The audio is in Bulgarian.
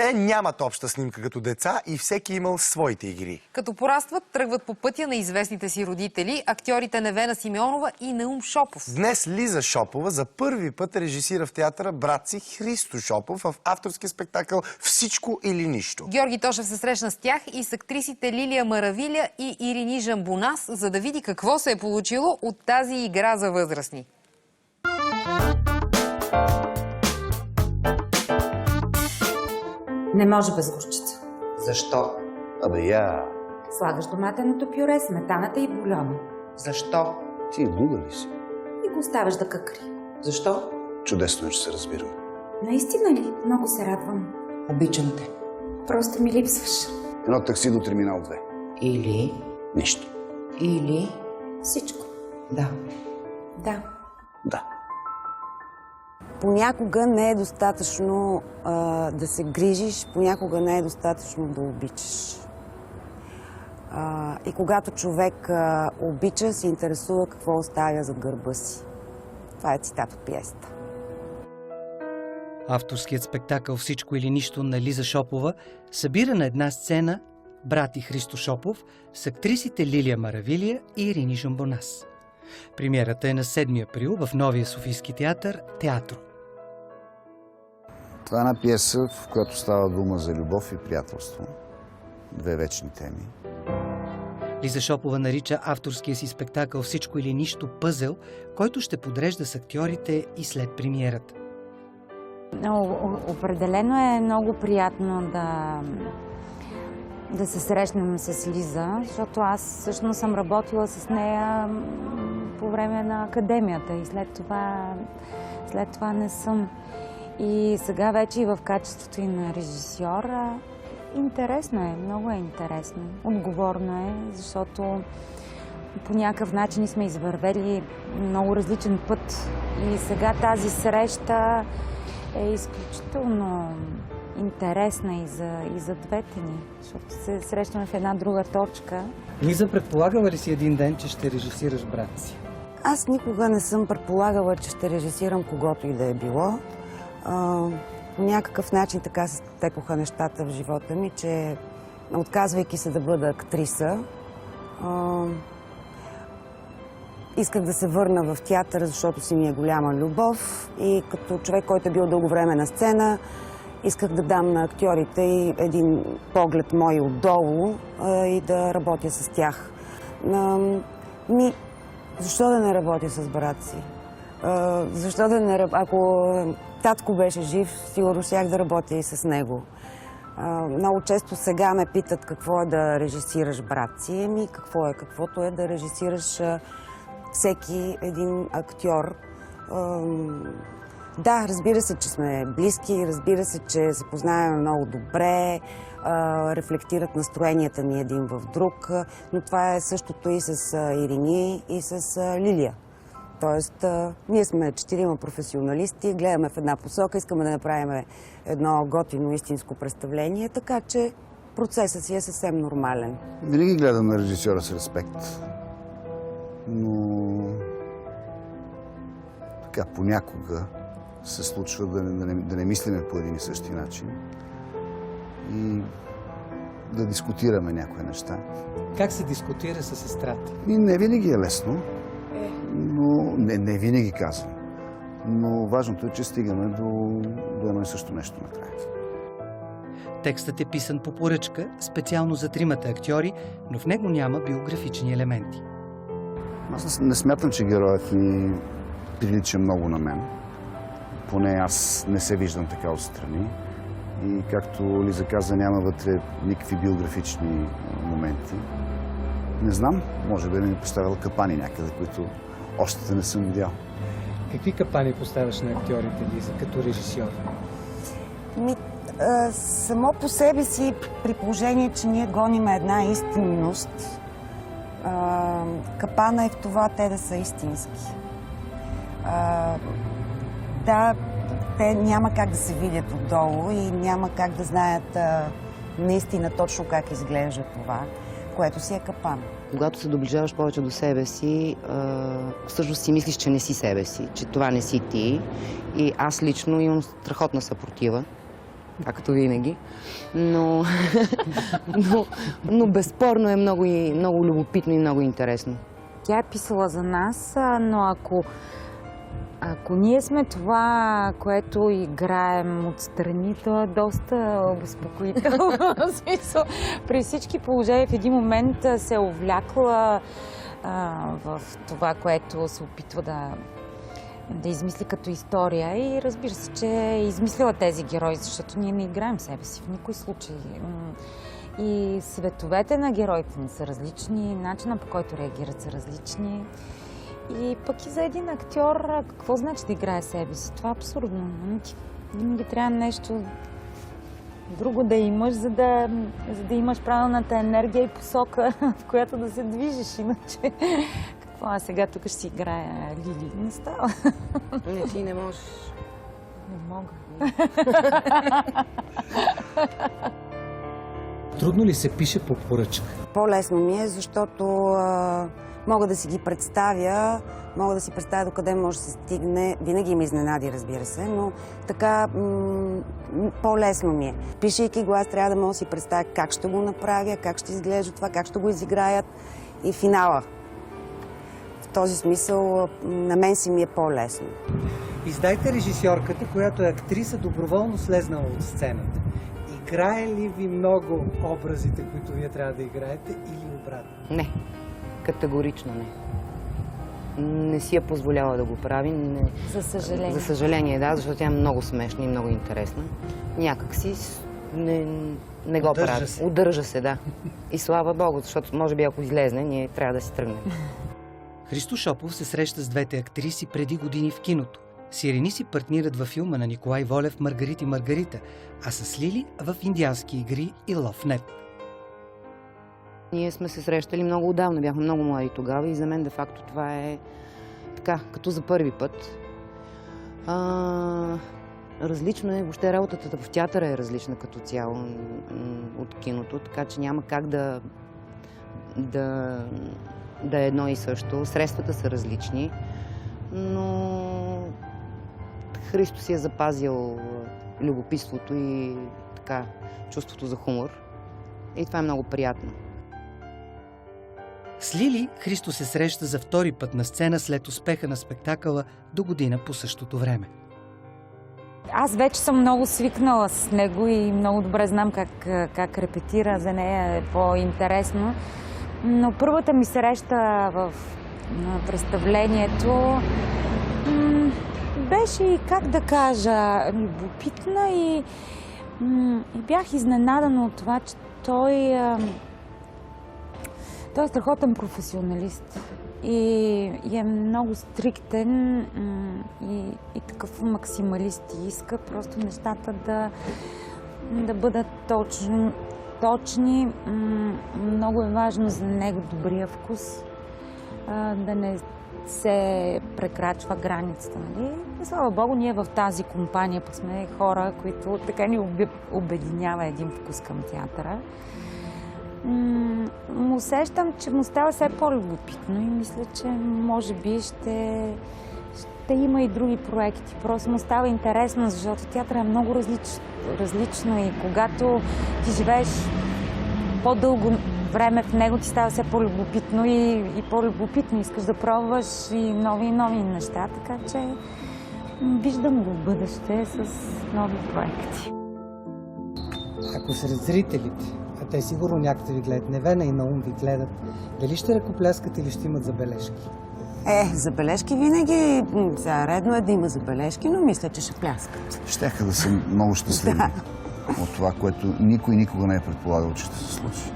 Те нямат обща снимка като деца и всеки имал своите игри. Като порастват, тръгват по пътя на известните си родители, актьорите Невена Симеонова и Наум Шопов. Днес Лиза Шопова за първи път режисира в театъра брат си Христо Шопов в авторския спектакъл "Всичко или нищо". Георги Тошев се срещна с тях и с актрисите Лилия Маравиля и Ирини Жамбонас, за да види какво се е получило от тази игра за възрастни. Не може без горчица. Защо? Слагаш доматеното пюре, сметаната и бульона. Защо? Ти луда ли си? И го оставаш да къкри. Защо? Чудесно е, че се разбирам. Наистина ли? Много се радвам. Обичам те. Просто ми липсваш. Едно такси до терминал 2. Или? Нищо. Или? Всичко. Да. Да. Да. Понякога не е достатъчно да се грижиш, понякога не е достатъчно да обичаш. И когато човек обича, се интересува какво оставя зад гърба си. Това е цитат от пиесата. Авторският спектакъл "Всичко или нищо" на Лиза Шопова събира на една сцена брат и Христо Шопов с актрисите Лилия Маравилия и Ирини Жамбонас. Премиерата е на 7 април в новия Софийски театър "Театро". Това е една пиеса, в която става дума за любов и приятелство. Две вечни теми. Лиза Шопова нарича авторския си спектакъл "Всичко или нищо" пъзел, който ще подрежда с актьорите и след премиерата. Определено е много приятно да се срещнем с Лиза, защото аз всъщност съм работила с нея по време на академията и след това не съм. И сега вече и в качеството и на режисьор. Интересно е, много е интересно. Отговорно е, защото по някакъв начин сме извървели много различен път. И сега тази среща е изключително интересна и за двете ни, защото се срещаме в една друга точка. Лиза, предполагала ли си един ден, че ще режисираш брат си? Аз никога не съм предполагала, че ще режисирам когото и да е било. По някакъв начин така се текоха нещата в живота ми, че отказвайки се да бъда актриса, исках да се върна в театъра, защото си ми е голяма любов и като човек, който е бил дълго време на сцена, исках да дам на актьорите и един поглед мой отдолу и да работя с тях. Защо да не работя с брат си? Защо да не работя? Ако татко беше жив, сигурно щях да работя и с него. Много често сега ме питат какво е да режисираш брат си. Какво е? Каквото е да режисираш всеки един актьор. Да, разбира се, че сме близки, разбира се, че се познаваме много добре, рефлектират настроенията ни един в друг, но това е същото и с Ирини, и с Лилия. Тоест, ние сме 4 професионалисти, гледаме в една посока, искаме да направим едно готино истинско представление, така че процесът си е съвсем нормален. Винаги гледам на режисьора с респект, но така понякога се случва да не мислиме по един и същи начин и да дискутираме някои неща. Как се дискутира с сестрата? И не винаги е лесно, но не винаги казвам. Но важното е, че стигаме до едно и също нещо накрая. Текстът е писан по поръчка, специално за 3 актьори, но в него няма биографични елементи. Аз не смятам, че героят ми прилича много на мен. Поне аз не се виждам така отстрани. И както Лиза каза, няма вътре никакви биографични моменти. Не знам, може да ми поставял капани някъде, които още не съм видял. Какви капани поставяш на актьорите, Лиза, като режисьор? Само по себе си, при положение, че ние гоним една истинност, капана е в това те да са истински. Да, те няма как да се видят отдолу и няма как да знаят наистина точно как изглежда това, което си е капан. Когато се доближаваш повече до себе си, всъщност си мислиш, че не си себе си, че това не си ти. И аз лично имам страхотна съпротива както винаги. Но, но безспорно е много любопитно и много интересно. Тя е писала за нас, но ако ние сме това, което играем отстрани, то е доста обезпокоително. В смисъл, при всички положения в един момент се е увлякла в това, което се опитва да измисли като история. И разбира се, че е измислила тези герои, защото ние не играем себе си в никой случай. И световете на героите ни са различни, начина по който реагират са различни. И пък и за един актьор, какво значи да играе себе си? Това е абсурдно. Винаги трябва нещо друго да имаш, за да имаш правилната енергия и посока, в която да се движиш. Иначе, какво сега тук ще си играя Лили? Не става. Не, ти не можеш. Не мога. Трудно ли се пише по поръчка? По-лесно ми е, защото мога да си ги представя, мога да си представя докъде може да се стигне. Винаги ме изненади, разбира се, но така по-лесно ми е. Пишейки го, аз трябва да мога да си представя как ще го направя, как ще изглежда това, как ще го изиграят и финала. В този смисъл на мен си ми е по-лесно. Издайте режисьорката, която е актриса, доброволно слезнала от сцената. Играе ли ви много образите, които вие трябва да играете, или обратно? Не, категорично не. Не си я позволява да го прави. Не. За съжаление. За съжаление, да, защото тя е много смешна и много интересна. Някак си не го прави. Удържа се, да. И слава Богу, защото може би ако излезне, ние трябва да си тръгнем. Христо Шопов се среща с двете актриси преди години в киното. С Ирини си партнират във филма на Николай Волев "Маргарит и Маргарита", а с Лили в "Индиански игри" и "Ловнет". Ние сме се срещали много отдавна, бяхме много млади тогава и за мен де-факто това е така, като за първи път. Различно е, въобще работата в театъра е различна като цяло от киното, така че няма как да е едно и също. Средствата са различни, но Христо си е запазил любопитството и така, чувството за хумор. И това е много приятно. С Лили Христо се среща за втори път на сцена след успеха на спектакъла до година по същото време. Аз вече съм много свикнала с него и много добре знам как репетира. За нея е по-интересно. Но първата ми среща в представлението беше и, как да кажа, любопитна и бях изненадана от това, че той е страхотен професионалист и е много стриктен и такъв максималист и иска просто нещата да бъдат точни. Много е важно за него добрия вкус, да не се прекрачва границата. Нали? И слава Богу, ние в тази компания пък сме хора, които така ни обединява един вкус към театъра. Усещам, че му става все по-любопитно и мисля, че може би ще има и други проекти. Просто му става интересно, защото театър е много различно и когато ти живееш по-дълго време в него, ти става все по-любопитно и по-любопитно. Искаш да пробваш и нови неща, така че виждам го в бъдеще с нови проекти. Ако сред зрителите, а те сигурно някъде ви гледат, Невена и Наум ви гледат, дали ще ръкопляскат или ще имат забележки? Забележки винаги. Редно е да има забележки, но мисля, че ще пляскат. Щяха да са много щастливи от това, което никой никога не е предполагал, че ще се случи.